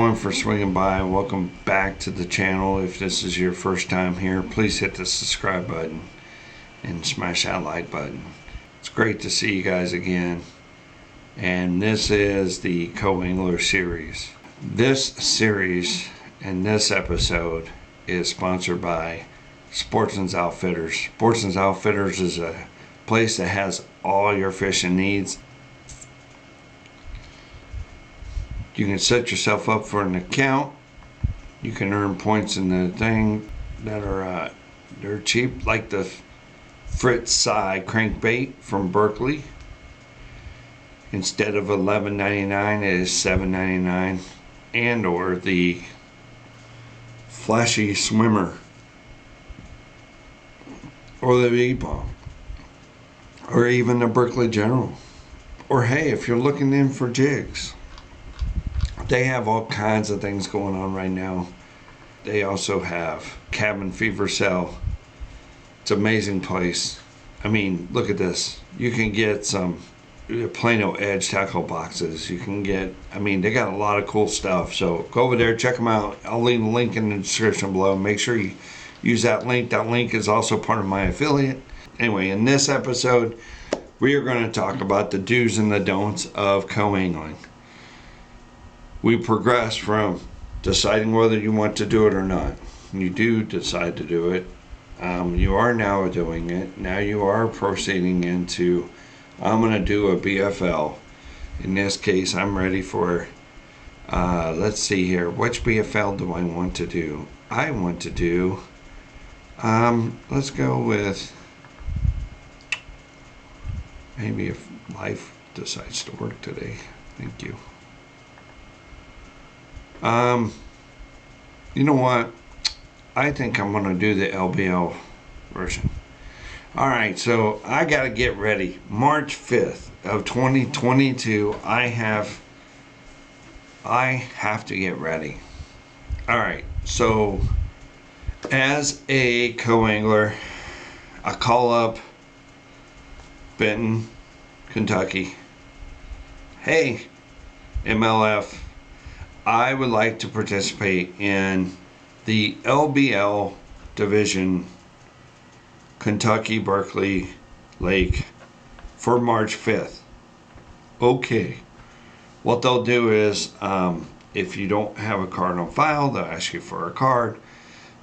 everyone for swinging by. Welcome back to the channel. If this is your first time here, please hit the subscribe button and smash that like button. It's great to see you guys again. And this is the Co-Angler series. This series and this episode is sponsored by Sportsman's Outfitters. Sportsman's Outfitters is a place that has all your fishing needs. You can set yourself up for an account. You can earn points in the thing that are they're cheap, like the Fritz Size crankbait from Berkley. Instead of $11.99, it is $7.99, and or the Flashy Swimmer, or the V-Bomb, or even the Berkley General. Or hey, if you're looking in for jigs, they have all kinds of things going on right now. They also have Cabin Fever Sale. It's an amazing place. I mean, look at this. You can get some Plano Edge tackle boxes. You can get, I mean, they got a lot of cool stuff. So go over there, check them out. I'll leave a link in the description below. Make sure you use that link. That link is also part of my affiliate. Anyway, in this episode, we are going to talk about the do's and the don'ts of co-angling. We progress from deciding whether you want to do it or not. You do decide to do it. You are now doing it. Now you are proceeding into, I'm going to do a BFL. In this case, I'm ready for, let's see here. Which BFL do I want to do? I want to do, let's go with, maybe if life decides to work today. Thank you. You know what? I think I'm going to do the LBL version. Alright, so I got to get ready. March 5th of 2022, I have to get ready. Alright, so as a co-angler, I call up Benton, Kentucky. Hey, MLF, I would like to participate in the LBL division, Kentucky Berkeley Lake, for March 5th. Okay. What they'll do is, if you don't have a card on file, they'll ask you for a card.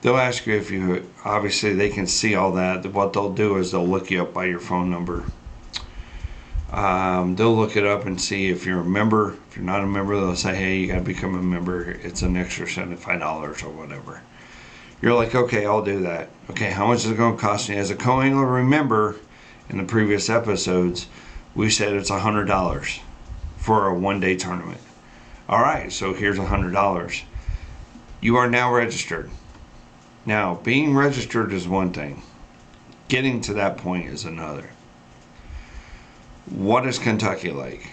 They'll ask you if you, obviously they can see all that. What they'll do is they'll look you up by your phone number. They'll look it up and see if you're a member. If you're not a member, they'll say, hey, you got to become a member. It's an extra $75 or whatever. You're like, okay, I'll do that. Okay, how much is it going to cost me? As a co-angler, remember, in the previous episodes, we said it's $100 for a one-day tournament. All right, so here's $100. You are now registered. Now, being registered is one thing. Getting to that point is another. What is Kentucky like?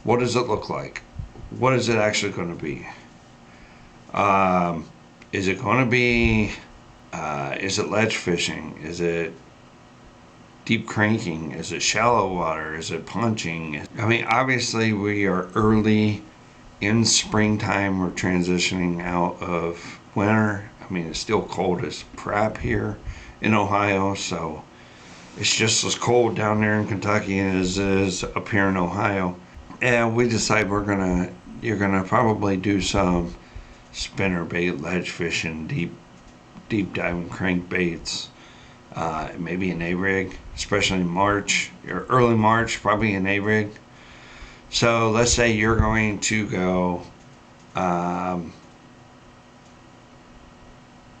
What does it look like? What is it actually going to be? Is it going to be, is it ledge fishing? Is it deep cranking? Is it shallow water? Is it punching? I mean, obviously we are early in springtime. We're transitioning out of winter. I mean, it's still cold as crap here in Ohio, so it's just as cold down there in Kentucky as it is up here in Ohio. And we decide you're gonna probably do some spinnerbait, ledge fishing, deep diving crankbaits, maybe an A-rig, especially in March, or early March, probably an A-rig. So let's say you're going to go,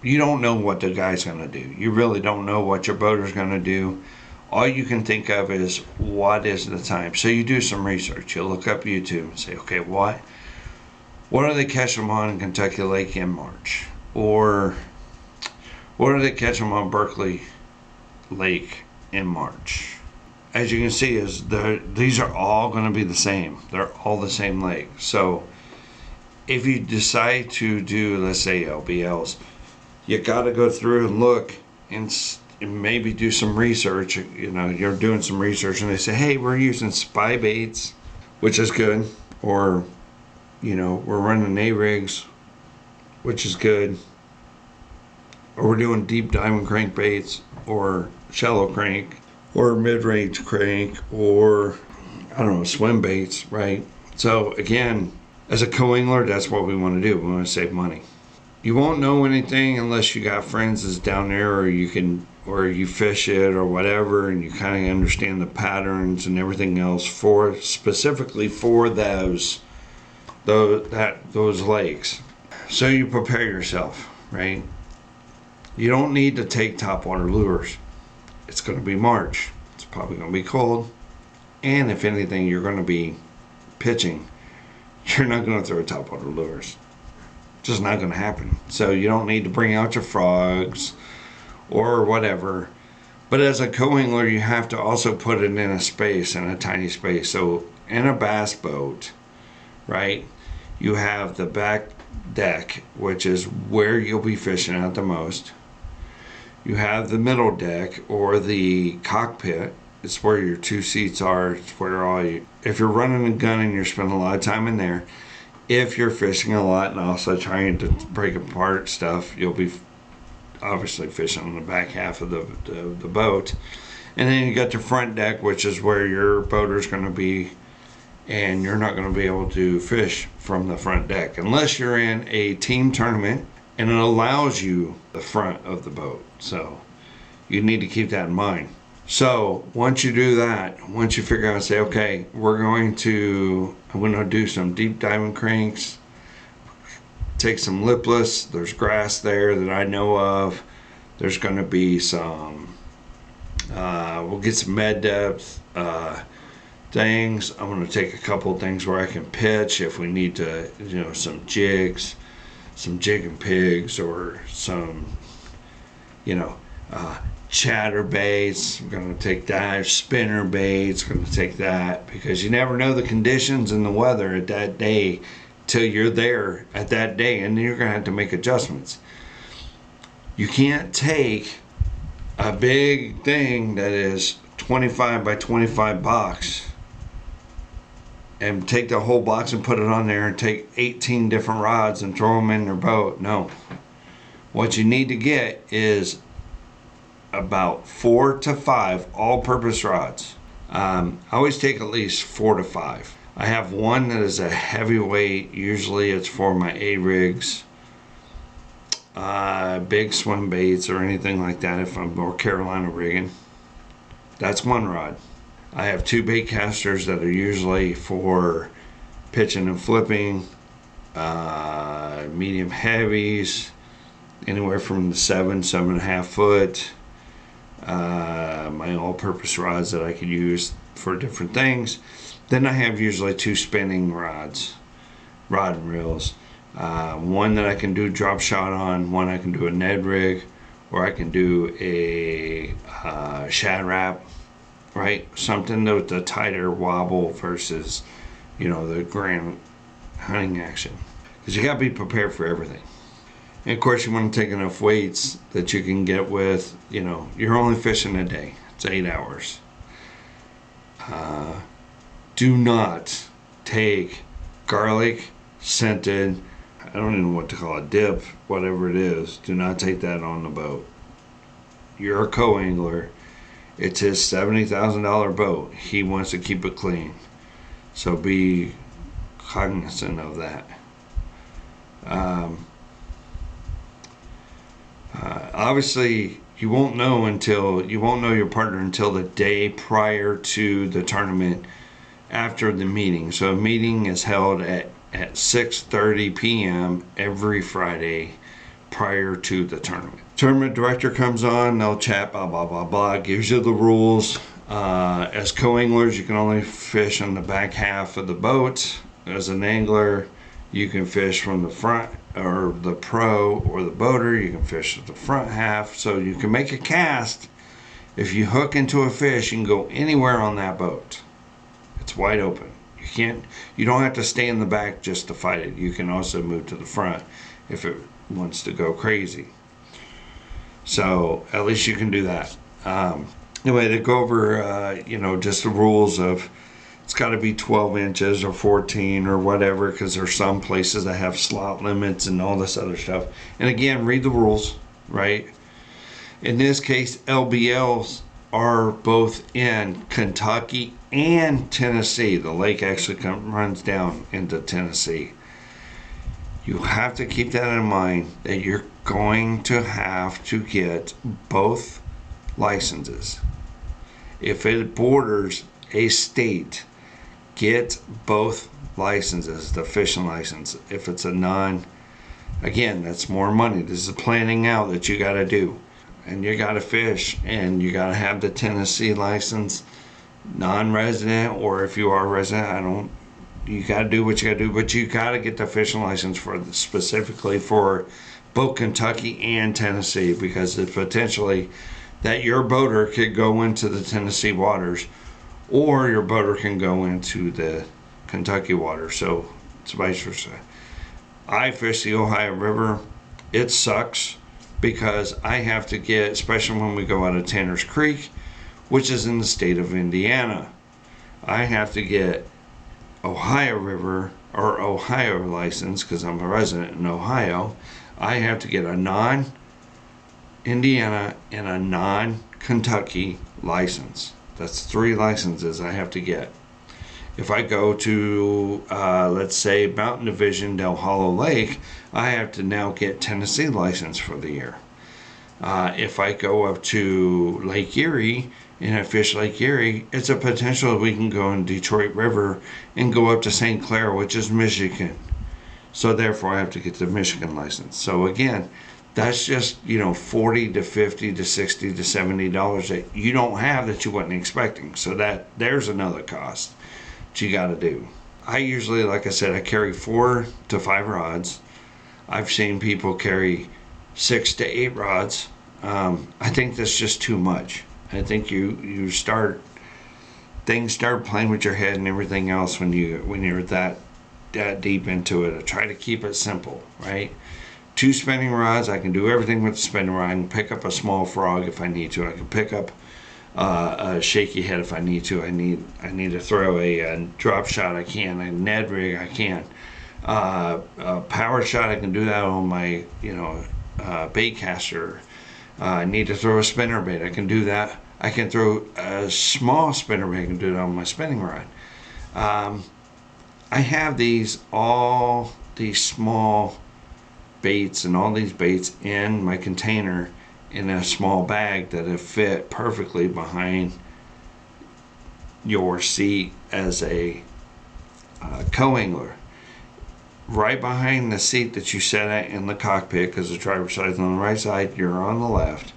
you don't know what the guy's going to do. You really don't know what your boater's going to do. All you can think of is, what is the time? So you do some research. You look up YouTube and say, okay, what are they catching them on in Kentucky Lake in March? Or what are they catching them on Berkeley Lake in March? As you can see, these are all going to be the same. They're all the same lake. So if you decide to do, let's say, LBLs, you got to go through and look and maybe do some research. You know, you're doing some research and they say, hey, we're using spy baits, which is good. Or, you know, we're running A-rigs. which is good. Or we're doing deep diamond crankbaits, or shallow crank, or mid-range crank, or I don't know, swim baits, right? So again, as a co-angler, that's what we want to do. We want to save money. You won't know anything unless you got friends that's down there, or you fish it or whatever, and you kind of understand the patterns and everything else for specifically for those lakes. So you prepare yourself, right? You don't need to take topwater lures. It's going to be March. It's probably going to be cold. And if anything, you're going to be pitching. You're not going to throw topwater lures. Just not going to happen. So you don't need to bring out your frogs or whatever. But as a co-angler, you have to also put it in a space, in a tiny space. So in a bass boat, right, you have the back deck, which is where you'll be fishing at the most. You have the middle deck, or the cockpit. It's where your two seats are. It's where all you, if you're running a gun and you're spending a lot of time in there, if you're fishing a lot and also trying to break apart stuff, you'll be obviously fishing on the back half of the boat. And then you got your front deck, which is where your boater's going to be, and you're not going to be able to fish from the front deck unless you're in a team tournament and it allows you the front of the boat. So you need to keep that in mind. So once you do that, once you figure out, say, okay, I'm going to do some deep diamond cranks, take some lipless. There's grass there that I know of. There's going to be some, we'll get some med depth things. I'm going to take a couple of things where I can pitch if we need to, some jigs, some jigging pigs, or some, chatter baits. I'm going to take that. Spinner baits, going to take that, because you never know the conditions and the weather at that day till you're there at that day, and then you're going to have to make adjustments. You can't take a big thing that is 25 by 25 box and take the whole box and put it on there and take 18 different rods and throw them in your boat. No. What you need to get is about 4 to 5 all-purpose rods. I always take at least 4 to 5. I have one that is a heavyweight. Usually it's for my A-rigs, big swim baits or anything like that if I'm North Carolina rigging. That's one rod. I have 2 bait casters that are usually for pitching and flipping, medium heavies, anywhere from the 7.5 foot. My all-purpose rods that I could use for different things. Then I have usually 2 spinning rods, rod and reels. One that I can do drop shot on, one I can do a Ned rig, or I can do a shad wrap, right? Something with the tighter wobble versus, the grand hunting action. Because you got to be prepared for everything. And of course, you want to take enough weights that you can get with, you're only fishing a day. It's 8 hours. Do not take garlic scented, I don't even know what to call it, dip, whatever it is. Do not take that on the boat. You're a co-angler. It's his $70,000 boat. He wants to keep it clean. So be cognizant of that. Obviously, you won't know your partner until the day prior to the tournament, after the meeting. So a meeting is held at 6:30 p.m. every Friday prior to the tournament. Tournament director comes on, they'll chat, blah, blah, blah, blah, gives you the rules. As co-anglers, you can only fish on the back half of the boat. As an angler, you can fish from the front, or the pro or the boater, you can fish at the front half. So you can make a cast. If you hook into a fish, you can go anywhere on that boat. It's wide open. You don't have to stay in the back just to fight it. You can also move to the front if it wants to go crazy. So at least you can do that. Anyway, to go over, just the rules of, It's got to be 12 inches or 14 or whatever, because there's some places that have slot limits and all this other stuff. And again, read the rules, right? In this case, LBLs are both in Kentucky and Tennessee. The lake actually runs down into Tennessee. You have to keep that in mind, that you're going to have to get both licenses. If it borders a state, get both licenses, the fishing license. If it's a again, that's more money. This is planning out that you got to do. And you got to fish, and you got to have the Tennessee license, non-resident, or if you are resident, you got to do what you got to do, but you got to get the fishing license specifically for both Kentucky and Tennessee, because it's potentially that your boater could go into the Tennessee waters, or your boater can go into the Kentucky water. So it's vice versa. I fish the Ohio River. It sucks because I have to get, especially when we go out of Tanner's Creek, which is in the state of Indiana, I have to get Ohio River or Ohio license, because I'm a resident in Ohio. I have to get a non-Indiana and a non-Kentucky license. That's 3 licenses I have to get. If I go to, let's say, Mountain Division, Del Hollow Lake, I have to now get Tennessee license for the year. If I go up to Lake Erie and I fish Lake Erie, it's a potential we can go in Detroit River and go up to St. Clair, which is Michigan. So therefore I have to get the Michigan license. So again, that's just, $40 to $50 to $60 to $70 that you don't have, that you wasn't expecting. So there's another cost that you got to do. I usually, like I said, I carry 4 to 5 rods. I've seen people carry 6 to 8 rods. I think that's just too much. I think things start playing with your head and everything else when you're that deep into it. I try to keep it simple, right? 2 spinning rods, I can do everything with the spinning rod. I can pick up a small frog if I need to. I can pick up a shaky head if I need to. I need to throw a drop shot, I can. A Ned rig, I can. A power shot, I can do that on my bait caster. I need to throw a spinner bait, I can do that. I can throw a small spinner bait, I can do that on my spinning rod. I have all these small baits and all these baits in my container in a small bag that have fit perfectly behind your seat as a co-angler. Right behind the seat that you sit at in the cockpit, because the driver's side is on the right side, you're on the left.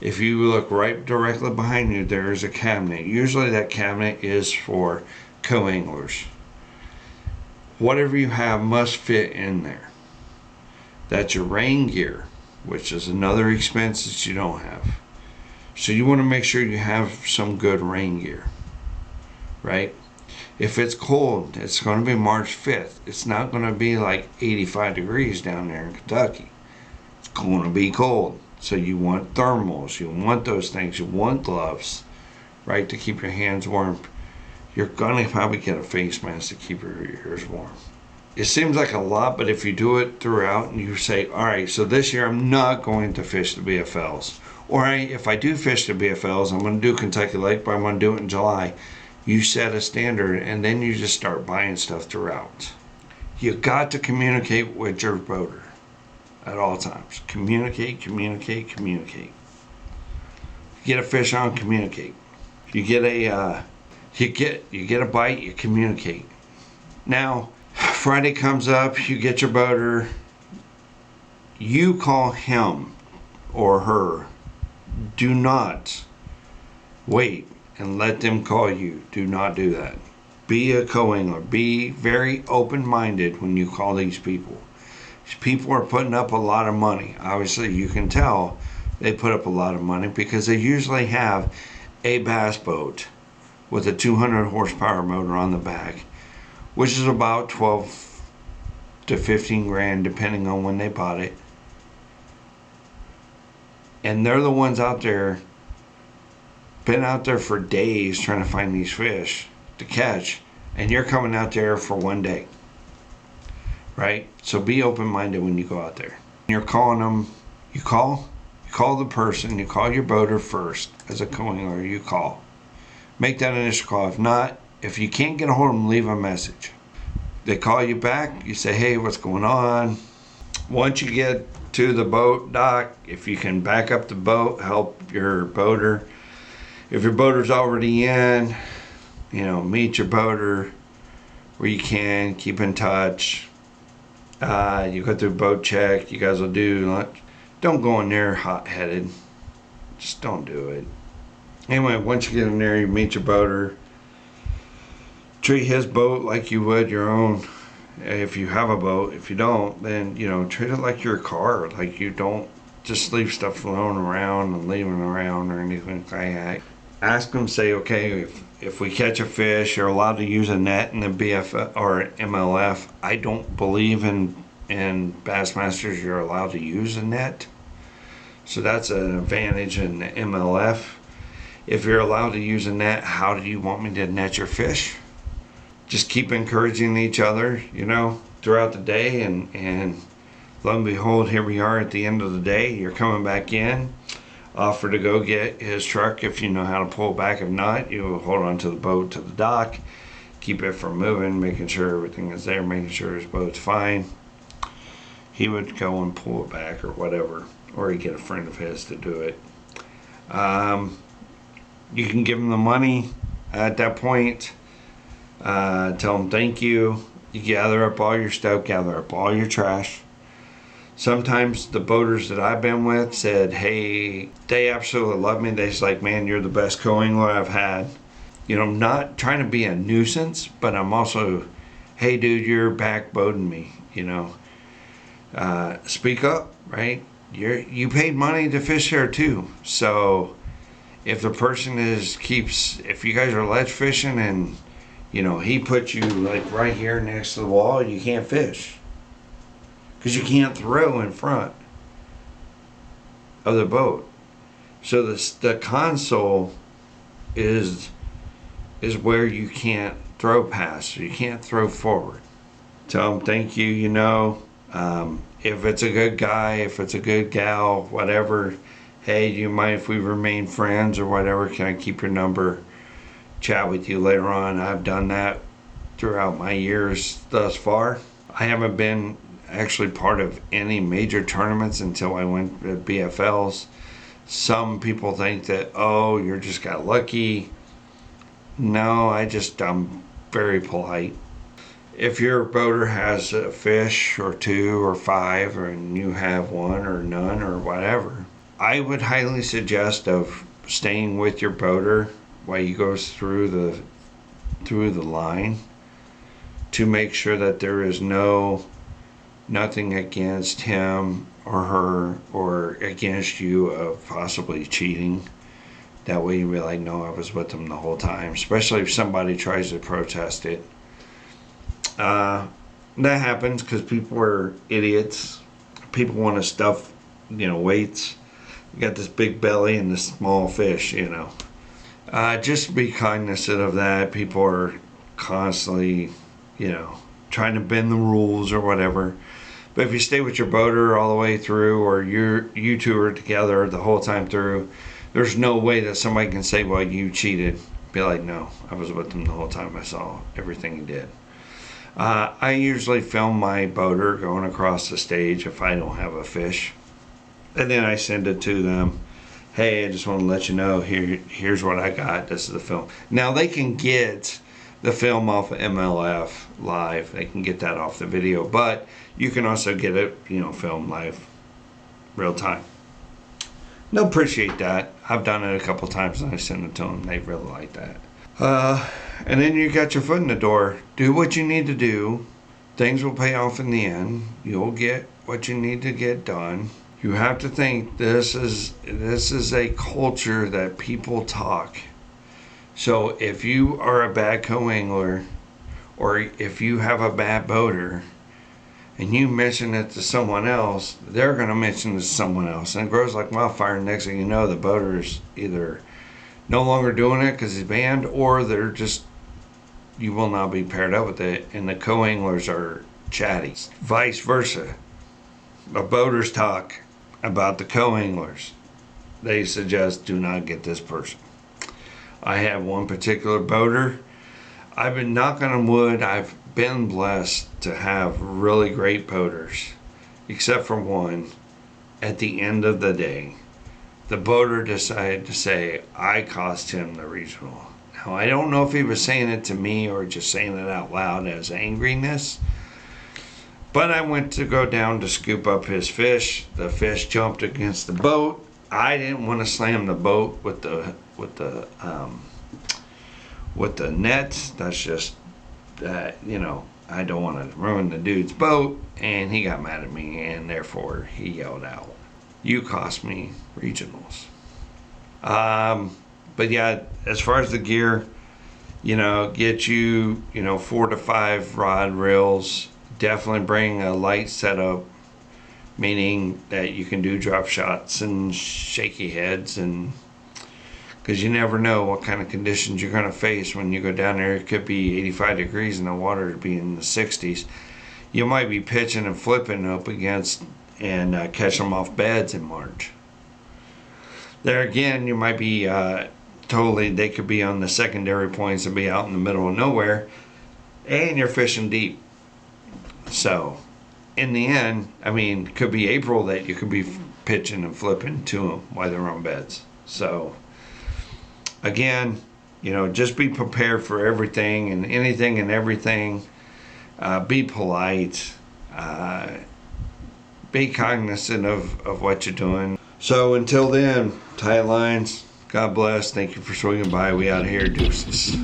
If you look right directly behind you, there is a cabinet. Usually that cabinet is for co-anglers. Whatever you have must fit in there. That's your rain gear, which is another expense that you don't have. So you want to make sure you have some good rain gear, right? If it's cold, it's going to be March 5th. It's not going to be like 85 degrees down there in Kentucky. It's going to be cold. So you want thermals, you want those things, you want gloves, right, to keep your hands warm. You're going to probably get a face mask to keep your ears warm. It seems like a lot, but if you do it throughout and you say, all right, so this year I'm not going to fish the BFLs. Or if I do fish the BFLs, I'm going to do Kentucky Lake, but I'm going to do it in July. You set a standard, and then you just start buying stuff throughout. You got to communicate with your boater at all times. Communicate, communicate, communicate. You get a fish on, communicate. You get a bite, you communicate. Now, Friday comes up, you get your boater, you call him or her. Do not wait and let them call you. Do not do that. Be a co-angler. Be very open-minded when you call these people. These people are putting up a lot of money. Obviously, you can tell they put up a lot of money because they usually have a bass boat with a 200 horsepower motor on the back, which is about 12 to 15 grand depending on when they bought it. And they're the ones out there, been out there for days trying to find these fish to catch, and you're coming out there for one day, right? So be open-minded when you go out there. You're calling them, you call the person, you call your boater first as a co-angler, you call. Make that initial call. If not, if you can't get a hold of them, leave a message. They call you back, you say, hey, what's going on? Once you get to the boat dock, if you can back up the boat, help your boater. If your boater's already in, meet your boater where you can, keep in touch. You go through boat check, you guys will do lunch. Don't go in there hot-headed. Just don't do it. Anyway, once you get in there, you meet your boater. Treat his boat like you would your own. If you have a boat, if you don't, then, treat it like your car. Like, you don't just leave stuff floating around and leaving around or anything like that. Ask them, say, okay, if we catch a fish, you're allowed to use a net in the BF or MLF. I don't believe in Bassmasters you're allowed to use a net. So that's an advantage in the MLF. If you're allowed to use a net, how do you want me to net your fish? Just keep encouraging each other, throughout the day, and lo and behold, here we are at the end of the day. You're coming back in, offer to go get his truck if you know how to pull back. If not, you hold on to the boat to the dock, keep it from moving, making sure everything is there, making sure his boat's fine. He would go and pull it back or whatever, or he'd get a friend of his to do it. You can give him the money at that point. Tell them thank you. You gather up all your stuff, gather up all your trash. Sometimes the boaters that I've been with said, hey, they absolutely love me. They're like, man, you're the best co-angler I've had. I'm not trying to be a nuisance, but I'm also, hey, dude, you're back boating me, Speak up, right? You paid money to fish here too. So if the person if you guys are ledge fishing and he put you like right here next to the wall, you can't fish because you can't throw in front of the boat. So the console is where you can't throw past, so you can't throw forward. Tell them thank you. If it's a good guy, if it's a good gal, whatever, hey, do you mind if we remain friends or whatever? Can I keep your number? Chat with you later on. I've done that throughout my years thus far. I haven't been actually part of any major tournaments until I went to BFLs. Some people think that, oh, you just got lucky. No, I'm very polite. If your boater has a fish or 2 or 5 and you have 1 or none or whatever, I would highly suggest of staying with your boater while he goes through the line to make sure that there is nothing against him or her or against you of possibly cheating. That way you'll be like, no, I was with them the whole time, especially if somebody tries to protest it. That happens because people are idiots. People want to stuff, weights. You got this big belly and this small fish, Just be cognizant of that. People are constantly, trying to bend the rules or whatever. But if you stay with your boater all the way through, or you two are together the whole time through, there's no way that somebody can say, well, you cheated. Be like, no, I was with him the whole time. I saw everything he did. I usually film my boater going across the stage if I don't have a fish. And then I send it to them. Hey, I just want to let you know, here's what I got. This is the film. Now they can get the film off of MLF live. They can get that off the video. But you can also get it, filmed live, real time. They'll appreciate that. I've done it a couple times and I send it to them. They really like that. And then you got your foot in the door. Do what you need to do. Things will pay off in the end. You'll get what you need to get done. You have to think this is a culture that people talk. So if you are a bad co-angler, or if you have a bad boater, and you mention it to someone else, they're going to mention it to someone else. And it grows like wildfire. Next thing you know, the boater's either no longer doing it because he's banned, or they're just you will not be paired up with it, and the co-anglers are chatty. Vice versa. The boaters talk about the co-anglers. They suggest do not get this person. I have one particular boater. I've been knocking on wood. I've been blessed to have really great boaters, except for one. At the end of the day, the boater decided to say I cost him the regional. Now, I don't know if he was saying it to me or just saying it out loud as angriness, but I went to go down to scoop up his fish. The fish jumped against the boat. I didn't want to slam the boat with the net. That's just that, I don't want to ruin the dude's boat, and he got mad at me, and therefore he yelled out, "You cost me regionals." But yeah, as far as the gear, get you 4 to 5 rod reels. Definitely bring a light setup, meaning that you can do drop shots and shaky heads, and because you never know what kind of conditions you're going to face when you go down there. It could be 85 degrees and the water be in the 60s. You might be pitching and flipping up against and catch them off beds in March. There again, you might be they could be on the secondary points and be out in the middle of nowhere, and you're fishing deep. So in the end, it could be April that you could be pitching and flipping to them while they're on beds. So again, just be prepared for everything and anything and everything. Be polite. Be cognizant of what you're doing. So until then, tight lines. God bless. Thank you for swinging by. We out here. Deuces.